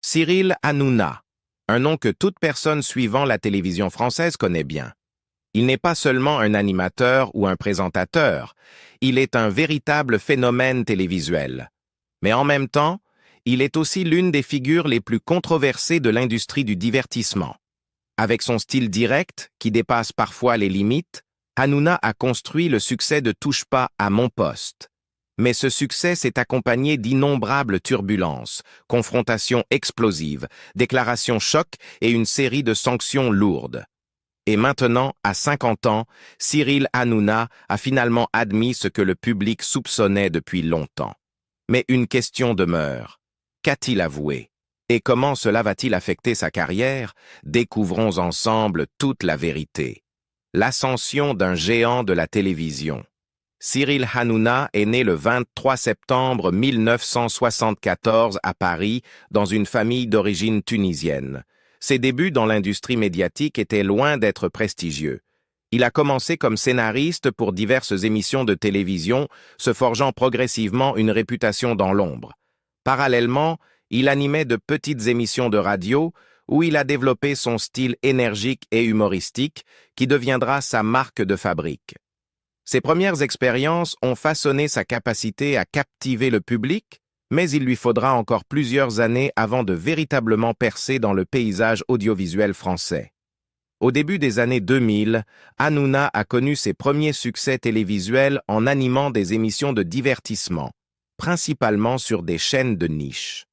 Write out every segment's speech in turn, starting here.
Cyril Hanouna, un nom que toute personne suivant la télévision française connaît bien. Il n'est pas seulement un animateur ou un présentateur, il est un véritable phénomène télévisuel. Mais en même temps, il est aussi l'une des figures les plus controversées de l'industrie du divertissement. Avec son style direct, qui dépasse parfois les limites, Hanouna a construit le succès de Touche pas à mon poste. Mais ce succès s'est accompagné d'innombrables turbulences, confrontations explosives, déclarations chocs et une série de sanctions lourdes. Et maintenant, à 50 ans, Cyril Hanouna a finalement admis ce que le public soupçonnait depuis longtemps. Mais une question demeure. Qu'a-t-il avoué? Et comment cela va-t-il affecter sa carrière? Découvrons ensemble toute la vérité. L'ascension d'un géant de la télévision. Cyril Hanouna est né le 23 septembre 1974 à Paris, dans une famille d'origine tunisienne. Ses débuts dans l'industrie médiatique étaient loin d'être prestigieux. Il a commencé comme scénariste pour diverses émissions de télévision, se forgeant progressivement une réputation dans l'ombre. Parallèlement, il animait de petites émissions de radio où il a développé son style énergique et humoristique qui deviendra sa marque de fabrique. Ses premières expériences ont façonné sa capacité à captiver le public, mais il lui faudra encore plusieurs années avant de véritablement percer dans le paysage audiovisuel français. Au début des années 2000, Hanouna a connu ses premiers succès télévisuels en animant des émissions de divertissement, principalement sur des chaînes de niche.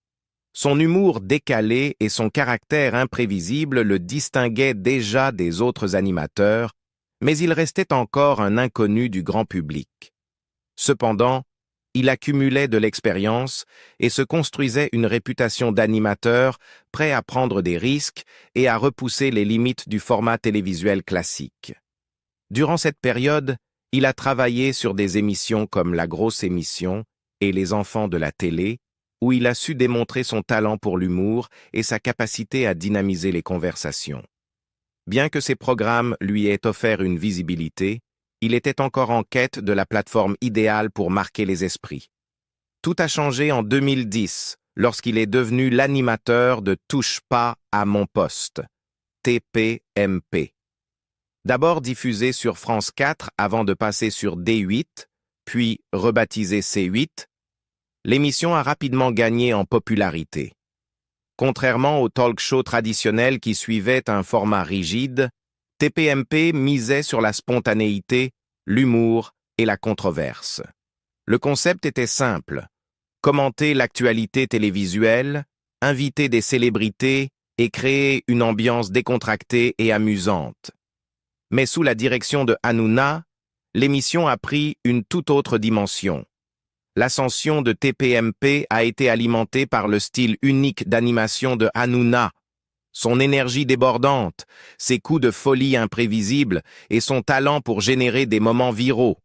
Son humour décalé et son caractère imprévisible le distinguaient déjà des autres animateurs, mais il restait encore un inconnu du grand public. Cependant, il accumulait de l'expérience et se construisait une réputation d'animateur prêt à prendre des risques et à repousser les limites du format télévisuel classique. Durant cette période, il a travaillé sur des émissions comme La Grosse Émission et Les Enfants de la télé, où il a su démontrer son talent pour l'humour et sa capacité à dynamiser les conversations. Bien que ces programmes lui aient offert une visibilité, il était encore en quête de la plateforme idéale pour marquer les esprits. Tout a changé en 2010, lorsqu'il est devenu l'animateur de Touche pas à mon poste, TPMP. D'abord diffusé sur France 4 avant de passer sur D8, puis rebaptisé C8, l'émission a rapidement gagné en popularité. Contrairement aux talk-shows traditionnels qui suivaient un format rigide, TPMP misait sur la spontanéité, l'humour et la controverse. Le concept était simple: commenter l'actualité télévisuelle, inviter des célébrités et créer une ambiance décontractée et amusante. Mais sous la direction de Hanouna, l'émission a pris une toute autre dimension. L'ascension de TPMP a été alimentée par le style unique d'animation de Hanouna, son énergie débordante, ses coups de folie imprévisibles et son talent pour générer des moments viraux.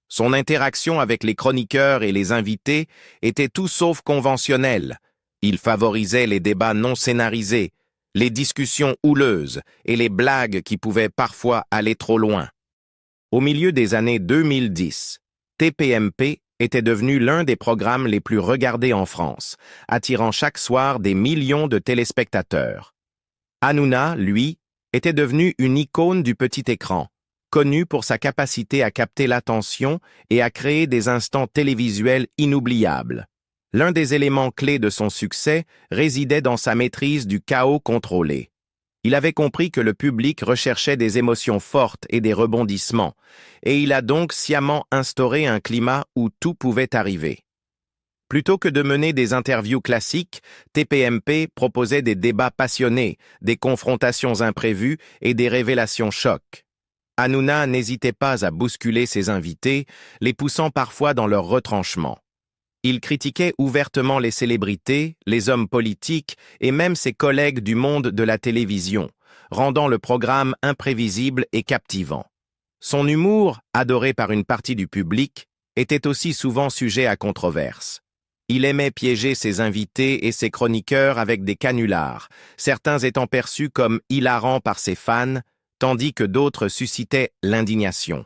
Son interaction avec les chroniqueurs et les invités était tout sauf conventionnelle. Il favorisait les débats non scénarisés, les discussions houleuses et les blagues qui pouvaient parfois aller trop loin. Au milieu des années 2010, TPMP était devenu l'un des programmes les plus regardés en France, attirant chaque soir des millions de téléspectateurs. Hanouna, lui, était devenu une icône du petit écran, connu pour sa capacité à capter l'attention et à créer des instants télévisuels inoubliables. L'un des éléments clés de son succès résidait dans sa maîtrise du chaos contrôlé. Il avait compris que le public recherchait des émotions fortes et des rebondissements, et il a donc sciemment instauré un climat où tout pouvait arriver. Plutôt que de mener des interviews classiques, TPMP proposait des débats passionnés, des confrontations imprévues et des révélations chocs. Hanouna n'hésitait pas à bousculer ses invités, les poussant parfois dans leur retranchement. Il critiquait ouvertement les célébrités, les hommes politiques et même ses collègues du monde de la télévision, rendant le programme imprévisible et captivant. Son humour, adoré par une partie du public, était aussi souvent sujet à controverse. Il aimait piéger ses invités et ses chroniqueurs avec des canulars, certains étant perçus comme hilarants par ses fans, tandis que d'autres suscitaient l'indignation.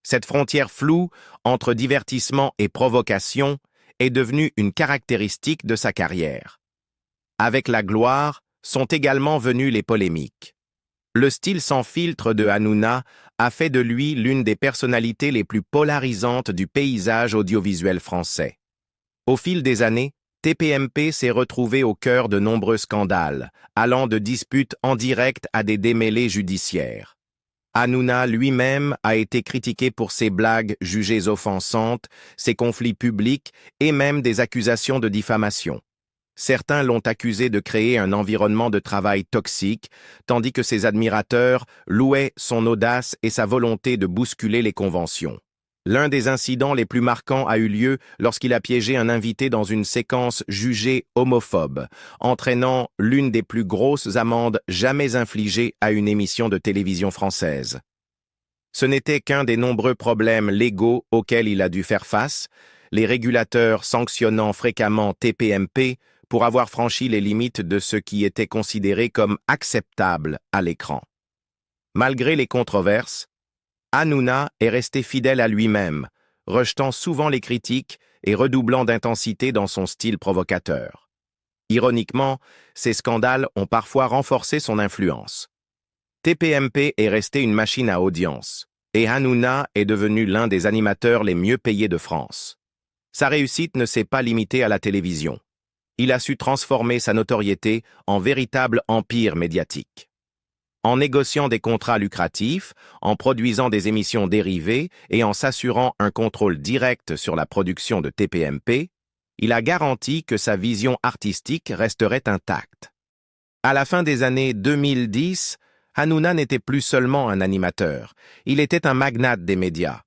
Cette frontière floue entre divertissement et provocation est devenue une caractéristique de sa carrière. Avec la gloire sont également venues les polémiques. Le style sans filtre de Hanouna a fait de lui l'une des personnalités les plus polarisantes du paysage audiovisuel français. Au fil des années, TPMP s'est retrouvé au cœur de nombreux scandales, allant de disputes en direct à des démêlés judiciaires. Hanouna lui-même a été critiqué pour ses blagues jugées offensantes, ses conflits publics et même des accusations de diffamation. Certains l'ont accusé de créer un environnement de travail toxique, tandis que ses admirateurs louaient son audace et sa volonté de bousculer les conventions. L'un des incidents les plus marquants a eu lieu lorsqu'il a piégé un invité dans une séquence jugée homophobe, entraînant l'une des plus grosses amendes jamais infligées à une émission de télévision française. Ce n'était qu'un des nombreux problèmes légaux auxquels il a dû faire face, les régulateurs sanctionnant fréquemment TPMP pour avoir franchi les limites de ce qui était considéré comme acceptable à l'écran. Malgré les controverses, Hanouna est resté fidèle à lui-même, rejetant souvent les critiques et redoublant d'intensité dans son style provocateur. Ironiquement, ces scandales ont parfois renforcé son influence. TPMP est resté une machine à audience, et Hanouna est devenu l'un des animateurs les mieux payés de France. Sa réussite ne s'est pas limitée à la télévision. Il a su transformer sa notoriété en véritable empire médiatique. En négociant des contrats lucratifs, en produisant des émissions dérivées et en s'assurant un contrôle direct sur la production de TPMP, il a garanti que sa vision artistique resterait intacte. À la fin des années 2010, Hanouna n'était plus seulement un animateur, il était un magnate des médias.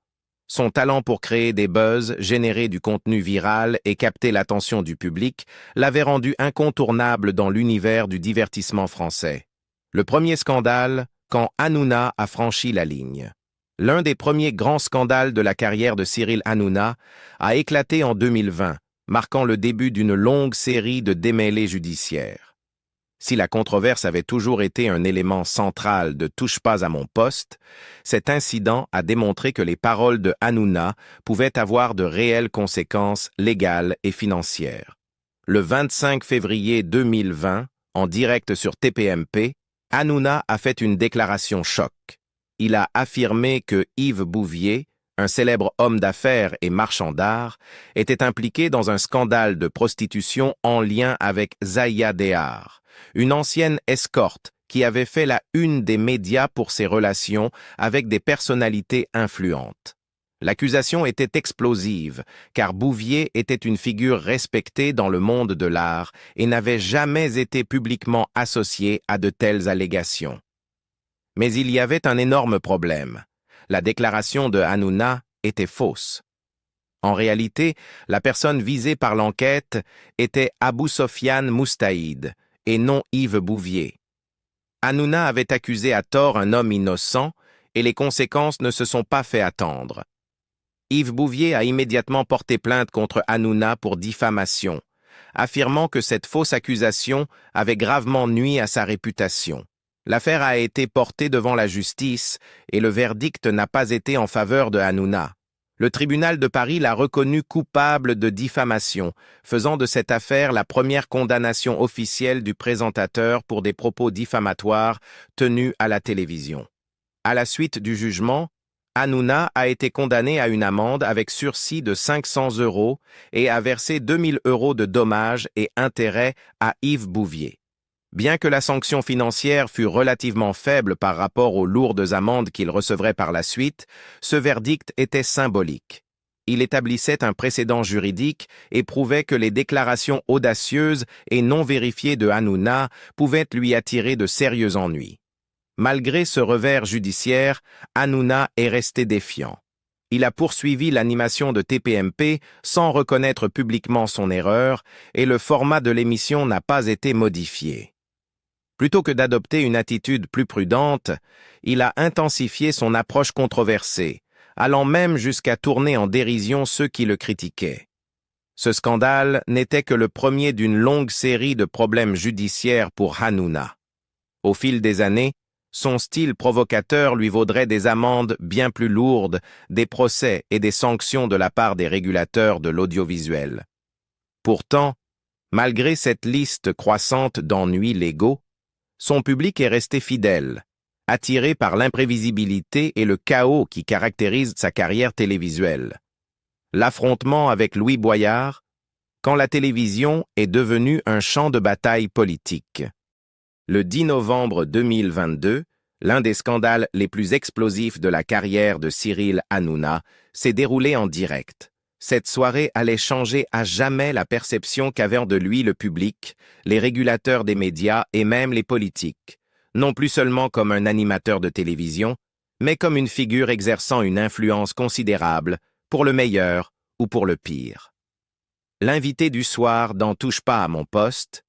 Son talent pour créer des buzz, générer du contenu viral et capter l'attention du public l'avait rendu incontournable dans l'univers du divertissement français. Le premier scandale, quand Hanouna a franchi la ligne. L'un des premiers grands scandales de la carrière de Cyril Hanouna a éclaté en 2020, marquant le début d'une longue série de démêlés judiciaires. Si la controverse avait toujours été un élément central de Touche pas à mon poste, cet incident a démontré que les paroles de Hanouna pouvaient avoir de réelles conséquences légales et financières. Le 25 février 2020, en direct sur TPMP, Hanouna a fait une déclaration choc. Il a affirmé que Yves Bouvier, un célèbre homme d'affaires et marchand d'art, était impliqué dans un scandale de prostitution en lien avec Zaya Dehar, une ancienne escorte qui avait fait la une des médias pour ses relations avec des personnalités influentes. L'accusation était explosive, car Bouvier était une figure respectée dans le monde de l'art et n'avait jamais été publiquement associé à de telles allégations. Mais il y avait un énorme problème. La déclaration de Hanouna était fausse. En réalité, la personne visée par l'enquête était Abou Sofiane Moustaïd, et non Yves Bouvier. Hanouna avait accusé à tort un homme innocent, et les conséquences ne se sont pas fait attendre. Yves Bouvier a immédiatement porté plainte contre Hanouna pour diffamation, affirmant que cette fausse accusation avait gravement nui à sa réputation. L'affaire a été portée devant la justice et le verdict n'a pas été en faveur de Hanouna. Le tribunal de Paris l'a reconnu coupable de diffamation, faisant de cette affaire la première condamnation officielle du présentateur pour des propos diffamatoires tenus à la télévision. À la suite du jugement, Hanouna a été condamné à une amende avec sursis de 500 € et a versé 2000 € de dommages et intérêts à Yves Bouvier. Bien que la sanction financière fût relativement faible par rapport aux lourdes amendes qu'il recevrait par la suite, ce verdict était symbolique. Il établissait un précédent juridique et prouvait que les déclarations audacieuses et non vérifiées de Hanouna pouvaient lui attirer de sérieux ennuis. Malgré ce revers judiciaire, Hanouna est resté défiant. Il a poursuivi l'animation de TPMP sans reconnaître publiquement son erreur et le format de l'émission n'a pas été modifié. Plutôt que d'adopter une attitude plus prudente, il a intensifié son approche controversée, allant même jusqu'à tourner en dérision ceux qui le critiquaient. Ce scandale n'était que le premier d'une longue série de problèmes judiciaires pour Hanouna. Au fil des années, son style provocateur lui vaudrait des amendes bien plus lourdes, des procès et des sanctions de la part des régulateurs de l'audiovisuel. Pourtant, Malgré cette liste croissante d'ennuis légaux, son public est resté fidèle, attiré par l'imprévisibilité et le chaos qui caractérisent sa carrière télévisuelle. L'affrontement avec Louis Boyard, quand la télévision est devenue un champ de bataille politique. Le 10 novembre 2022, l'un des scandales les plus explosifs de la carrière de Cyril Hanouna s'est déroulé en direct. Cette soirée allait changer à jamais la perception qu'avaient de lui le public, les régulateurs des médias et même les politiques, non plus seulement comme un animateur de télévision, mais comme une figure exerçant une influence considérable, pour le meilleur ou pour le pire. L'invité du soir dans Touche pas à mon poste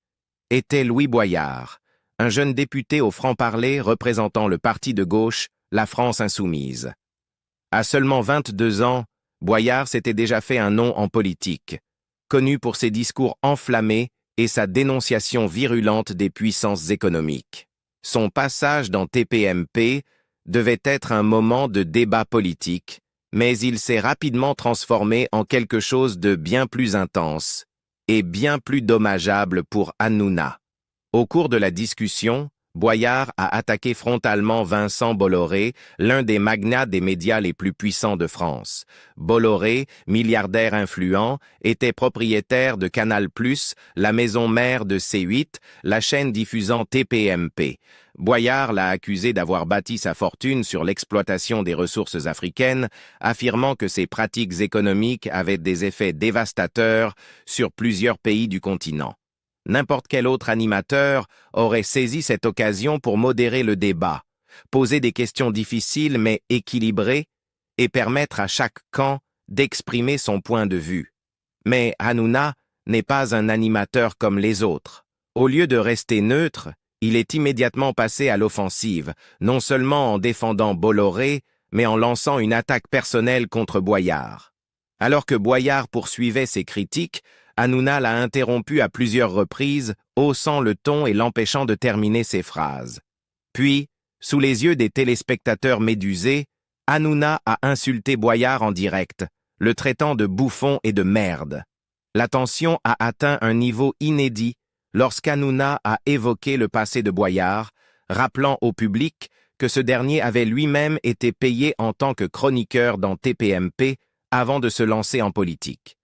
était Louis Boyard, un jeune député au franc-parler représentant le parti de gauche, la France insoumise. À seulement 22 ans, Boyard s'était déjà fait un nom en politique, connu pour ses discours enflammés et sa dénonciation virulente des puissances économiques. Son passage dans TPMP devait être un moment de débat politique, mais il s'est rapidement transformé en quelque chose de bien plus intense et bien plus dommageable pour Hanouna. Au cours de la discussion, Boyard a attaqué frontalement Vincent Bolloré, l'un des magnats des médias les plus puissants de France. Bolloré, milliardaire influent, était propriétaire de Canal+, la maison mère de C8, la chaîne diffusant TPMP. Boyard l'a accusé d'avoir bâti sa fortune sur l'exploitation des ressources africaines, affirmant que ses pratiques économiques avaient des effets dévastateurs sur plusieurs pays du continent. N'importe quel autre animateur aurait saisi cette occasion pour modérer le débat, poser des questions difficiles mais équilibrées et permettre à chaque camp d'exprimer son point de vue. Mais Hanouna n'est pas un animateur comme les autres. Au lieu de rester neutre, il est immédiatement passé à l'offensive, non seulement en défendant Bolloré, mais en lançant une attaque personnelle contre Boyard. Alors que Boyard poursuivait ses critiques, Hanouna l'a interrompu à plusieurs reprises, haussant le ton et l'empêchant de terminer ses phrases. Puis, sous les yeux des téléspectateurs médusés, Hanouna a insulté Boyard en direct, le traitant de bouffon et de merde. La tension a atteint un niveau inédit lorsqu'Hanouna a évoqué le passé de Boyard, rappelant au public que ce dernier avait lui-même été payé en tant que chroniqueur dans TPMP avant de se lancer en politique.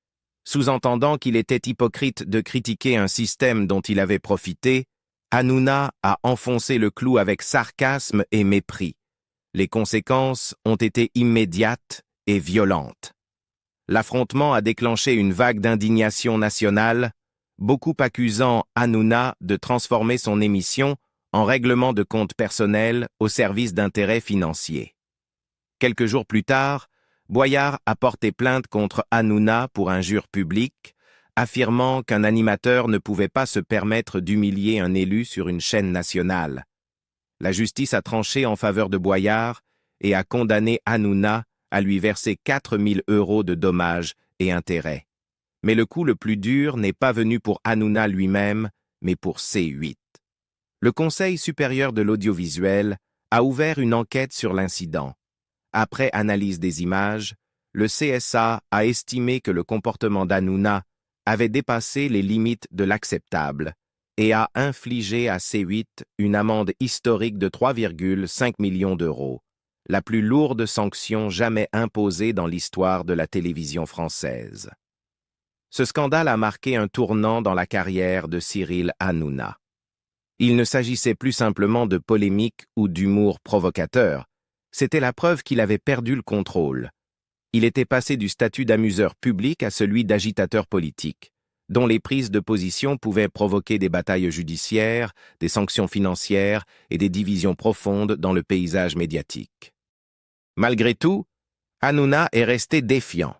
Sous-entendant qu'il était hypocrite de critiquer un système dont il avait profité, Hanouna a enfoncé le clou avec sarcasme et mépris. Les conséquences ont été immédiates et violentes. L'affrontement a déclenché une vague d'indignation nationale, beaucoup accusant Hanouna de transformer son émission en règlement de compte personnel au service d'intérêts financiers. Quelques jours plus tard, Boyard a porté plainte contre Hanouna pour injure publique, affirmant qu'un animateur ne pouvait pas se permettre d'humilier un élu sur une chaîne nationale. La justice a tranché en faveur de Boyard et a condamné Hanouna à lui verser 4 000 € de dommages et intérêts. Mais le coup le plus dur n'est pas venu pour Hanouna lui-même, mais pour C8. Le Conseil supérieur de l'audiovisuel a ouvert une enquête sur l'incident. Après analyse des images, le CSA a estimé que le comportement d'Hanouna avait dépassé les limites de l'acceptable et a infligé à C8 une amende historique de 3,5 millions d'euros, la plus lourde sanction jamais imposée dans l'histoire de la télévision française. Ce scandale a marqué un tournant dans la carrière de Cyril Hanouna. Il ne s'agissait plus simplement de polémique ou d'humour provocateur, c'était la preuve qu'il avait perdu le contrôle. Il était passé du statut d'amuseur public à celui d'agitateur politique, dont les prises de position pouvaient provoquer des batailles judiciaires, des sanctions financières et des divisions profondes dans le paysage médiatique. Malgré tout, Hanouna est resté défiant.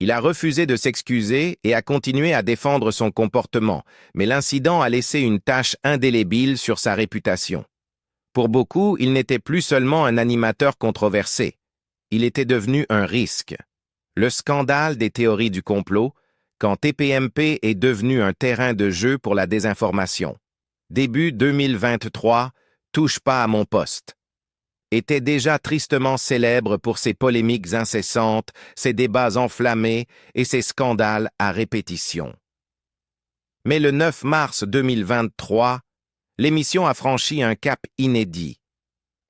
Il a refusé de s'excuser et a continué à défendre son comportement, mais l'incident a laissé une tache indélébile sur sa réputation. Pour beaucoup, il n'était plus seulement un animateur controversé. Il était devenu un risque. Le scandale des théories du complot, quand TPMP est devenu un terrain de jeu pour la désinformation. Début 2023, touche pas à mon poste. Était déjà tristement célèbre pour ses polémiques incessantes, ses débats enflammés et ses scandales à répétition. Mais le 9 mars 2023, l'émission a franchi un cap inédit.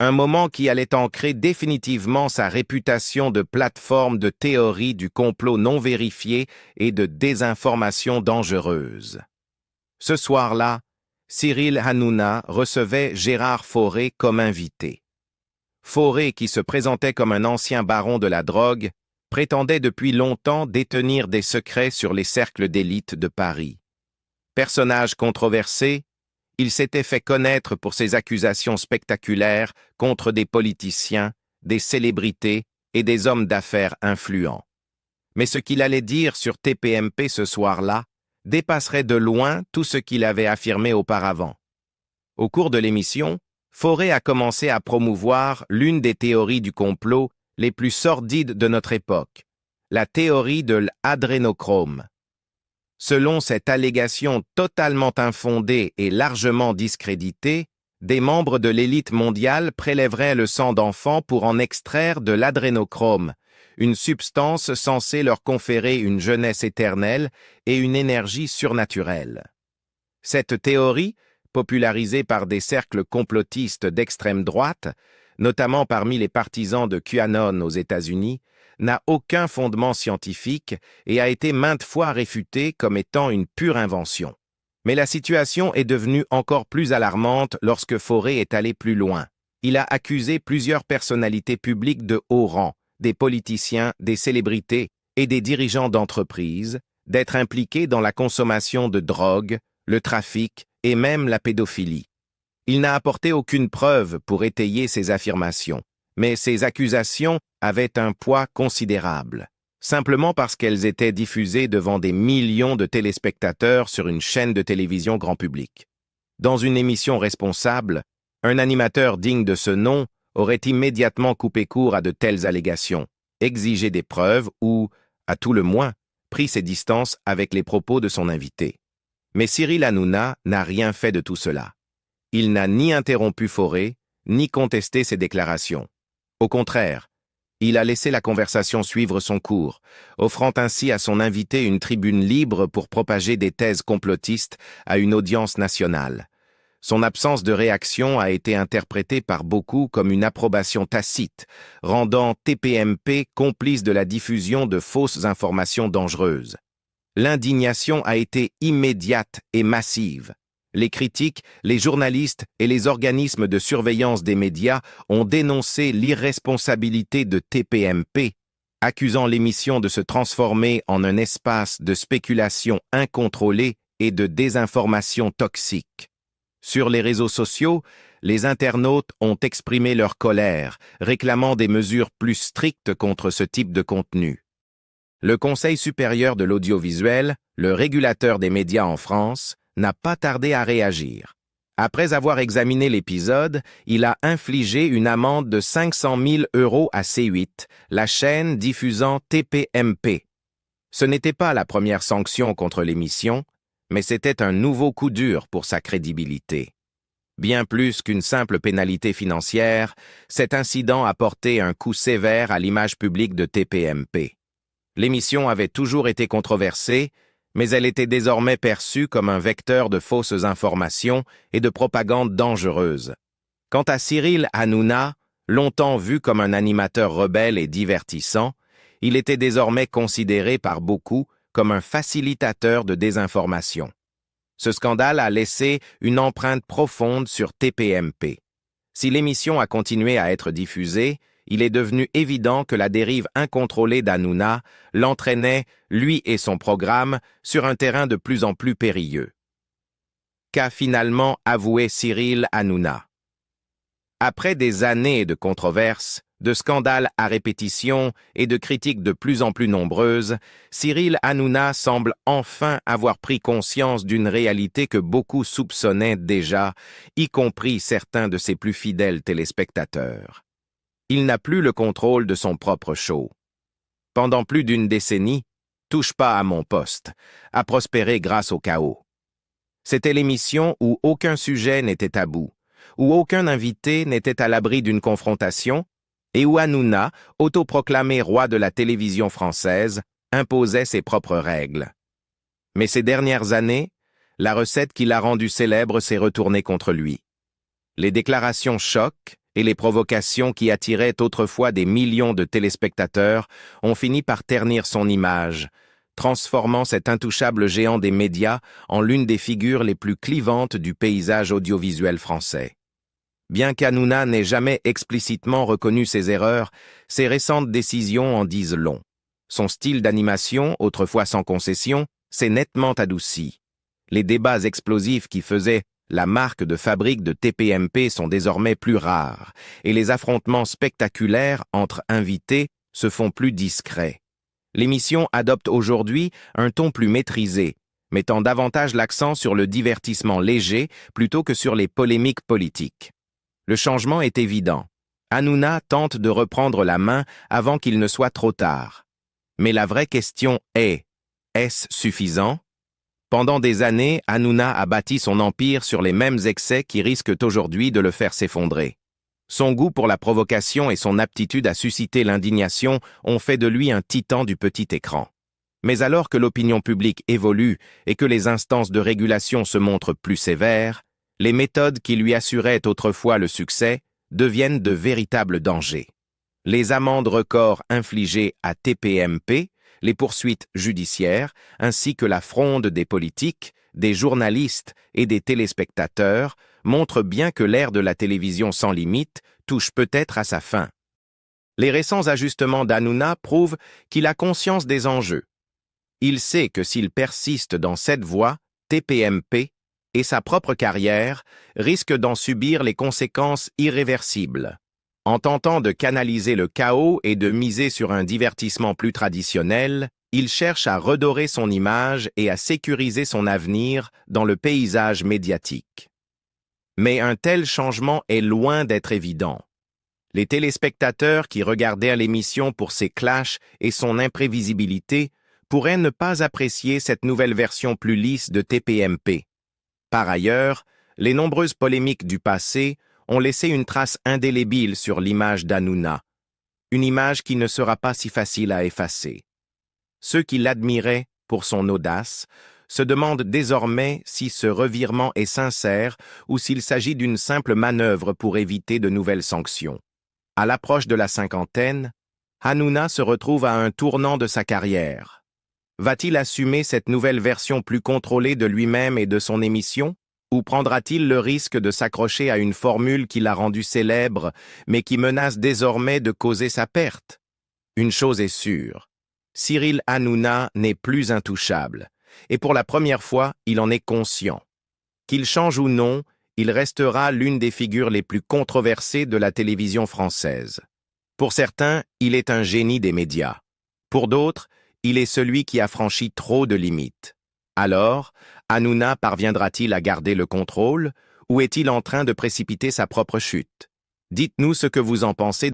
Un moment qui allait ancrer définitivement sa réputation de plateforme de théorie du complot non vérifié et de désinformation dangereuse. Ce soir-là, Cyril Hanouna recevait Gérard Fauré comme invité. Fauré, qui se présentait comme un ancien baron de la drogue, prétendait depuis longtemps détenir des secrets sur les cercles d'élite de Paris. Personnage controversé, il s'était fait connaître pour ses accusations spectaculaires contre des politiciens, des célébrités et des hommes d'affaires influents. Mais ce qu'il allait dire sur TPMP ce soir-là dépasserait de loin tout ce qu'il avait affirmé auparavant. Au cours de l'émission, Fauré a commencé à promouvoir l'une des théories du complot les plus sordides de notre époque, la théorie de l'adrénochrome. Selon cette allégation totalement infondée et largement discréditée, des membres de l'élite mondiale prélèveraient le sang d'enfants pour en extraire de l'adrénochrome, une substance censée leur conférer une jeunesse éternelle et une énergie surnaturelle. Cette théorie, popularisée par des cercles complotistes d'extrême droite, notamment parmi les partisans de QAnon aux États-Unis, n'a aucun fondement scientifique et a été maintes fois réfutée comme étant une pure invention. Mais la situation est devenue encore plus alarmante lorsque Fauré est allé plus loin. Il a accusé plusieurs personnalités publiques de haut rang, des politiciens, des célébrités et des dirigeants d'entreprises, d'être impliqués dans la consommation de drogue, le trafic et même la pédophilie. Il n'a apporté aucune preuve pour étayer ces affirmations, mais ces accusations avaient un poids considérable, simplement parce qu'elles étaient diffusées devant des millions de téléspectateurs sur une chaîne de télévision grand public. Dans une émission responsable, un animateur digne de ce nom aurait immédiatement coupé court à de telles allégations, exigé des preuves ou, à tout le moins, pris ses distances avec les propos de son invité. Mais Cyril Hanouna n'a rien fait de tout cela. Il n'a ni interrompu Fauré, ni contesté ses déclarations. Au contraire, il a laissé la conversation suivre son cours, offrant ainsi à son invité une tribune libre pour propager des thèses complotistes à une audience nationale. Son absence de réaction a été interprétée par beaucoup comme une approbation tacite, rendant TPMP complice de la diffusion de fausses informations dangereuses. L'indignation a été immédiate et massive. Les critiques, les journalistes et les organismes de surveillance des médias ont dénoncé l'irresponsabilité de TPMP, accusant l'émission de se transformer en un espace de spéculation incontrôlée et de désinformation toxique. Sur les réseaux sociaux, les internautes ont exprimé leur colère, réclamant des mesures plus strictes contre ce type de contenu. Le Conseil supérieur de l'audiovisuel, le régulateur des médias en France, n'a pas tardé à réagir. Après avoir examiné l'épisode, il a infligé une amende de 500 000 € à C8, la chaîne diffusant TPMP. Ce n'était pas la première sanction contre l'émission, mais c'était un nouveau coup dur pour sa crédibilité. Bien plus qu'une simple pénalité financière, cet incident a porté un coup sévère à l'image publique de TPMP. L'émission avait toujours été controversée, mais elle était désormais perçue comme un vecteur de fausses informations et de propagande dangereuse. Quant à Cyril Hanouna, longtemps vu comme un animateur rebelle et divertissant, il était désormais considéré par beaucoup comme un facilitateur de désinformation. Ce scandale a laissé une empreinte profonde sur TPMP. Si l'émission a continué à être diffusée, il est devenu évident que la dérive incontrôlée d'Hanouna l'entraînait, lui et son programme, sur un terrain de plus en plus périlleux. Qu'a finalement avoué Cyril Hanouna? Après des années de controverses, de scandales à répétition et de critiques de plus en plus nombreuses, Cyril Hanouna semble enfin avoir pris conscience d'une réalité que beaucoup soupçonnaient déjà, y compris certains de ses plus fidèles téléspectateurs. Il n'a plus le contrôle de son propre show. Pendant plus d'une décennie, Touche pas à mon poste a prospéré grâce au chaos. C'était l'émission où aucun sujet n'était tabou, où aucun invité n'était à l'abri d'une confrontation, et où Hanouna, autoproclamé roi de la télévision française, imposait ses propres règles. Mais ces dernières années, la recette qui l'a rendu célèbre s'est retournée contre lui. Les déclarations choc et les provocations qui attiraient autrefois des millions de téléspectateurs ont fini par ternir son image, transformant cet intouchable géant des médias en l'une des figures les plus clivantes du paysage audiovisuel français. Bien qu'Hanouna n'ait jamais explicitement reconnu ses erreurs, ses récentes décisions en disent long. Son style d'animation, autrefois sans concession, s'est nettement adouci. Les débats explosifs qui faisaient la marque de fabrique de TPMP sont désormais plus rares, et les affrontements spectaculaires entre invités se font plus discrets. L'émission adopte aujourd'hui un ton plus maîtrisé, mettant davantage l'accent sur le divertissement léger plutôt que sur les polémiques politiques. Le changement est évident. Hanouna tente de reprendre la main avant qu'il ne soit trop tard. Mais la vraie question est-ce suffisant? Pendant des années, Hanouna a bâti son empire sur les mêmes excès qui risquent aujourd'hui de le faire s'effondrer. Son goût pour la provocation et son aptitude à susciter l'indignation ont fait de lui un titan du petit écran. Mais alors que l'opinion publique évolue et que les instances de régulation se montrent plus sévères, les méthodes qui lui assuraient autrefois le succès deviennent de véritables dangers. Les amendes records infligées à TPMP, les poursuites judiciaires, ainsi que la fronde des politiques, des journalistes et des téléspectateurs montrent bien que l'ère de la télévision sans limite touche peut-être à sa fin. Les récents ajustements d'Hanouna prouvent qu'il a conscience des enjeux. Il sait que s'il persiste dans cette voie, TPMP et sa propre carrière risquent d'en subir les conséquences irréversibles. En tentant de canaliser le chaos et de miser sur un divertissement plus traditionnel, il cherche à redorer son image et à sécuriser son avenir dans le paysage médiatique. Mais un tel changement est loin d'être évident. Les téléspectateurs qui regardaient l'émission pour ses clashs et son imprévisibilité pourraient ne pas apprécier cette nouvelle version plus lisse de TPMP. Par ailleurs, les nombreuses polémiques du passé ont laissé une trace indélébile sur l'image d'Hanouna, une image qui ne sera pas si facile à effacer. Ceux qui l'admiraient pour son audace se demandent désormais si ce revirement est sincère ou s'il s'agit d'une simple manœuvre pour éviter de nouvelles sanctions. À l'approche de la cinquantaine, Hanouna se retrouve à un tournant de sa carrière. Va-t-il assumer cette nouvelle version plus contrôlée de lui-même et de son émission? Ou prendra-t-il le risque de s'accrocher à une formule qui l'a rendu célèbre, mais qui menace désormais de causer sa perte? Une chose est sûre, Cyril Hanouna n'est plus intouchable, et pour la première fois, il en est conscient. Qu'il change ou non, il restera l'une des figures les plus controversées de la télévision française. Pour certains, il est un génie des médias. Pour d'autres, il est celui qui a franchi trop de limites. Alors, Hanouna parviendra-t-il à garder le contrôle ou est-il en train de précipiter sa propre chute? Dites-nous ce que vous en pensez.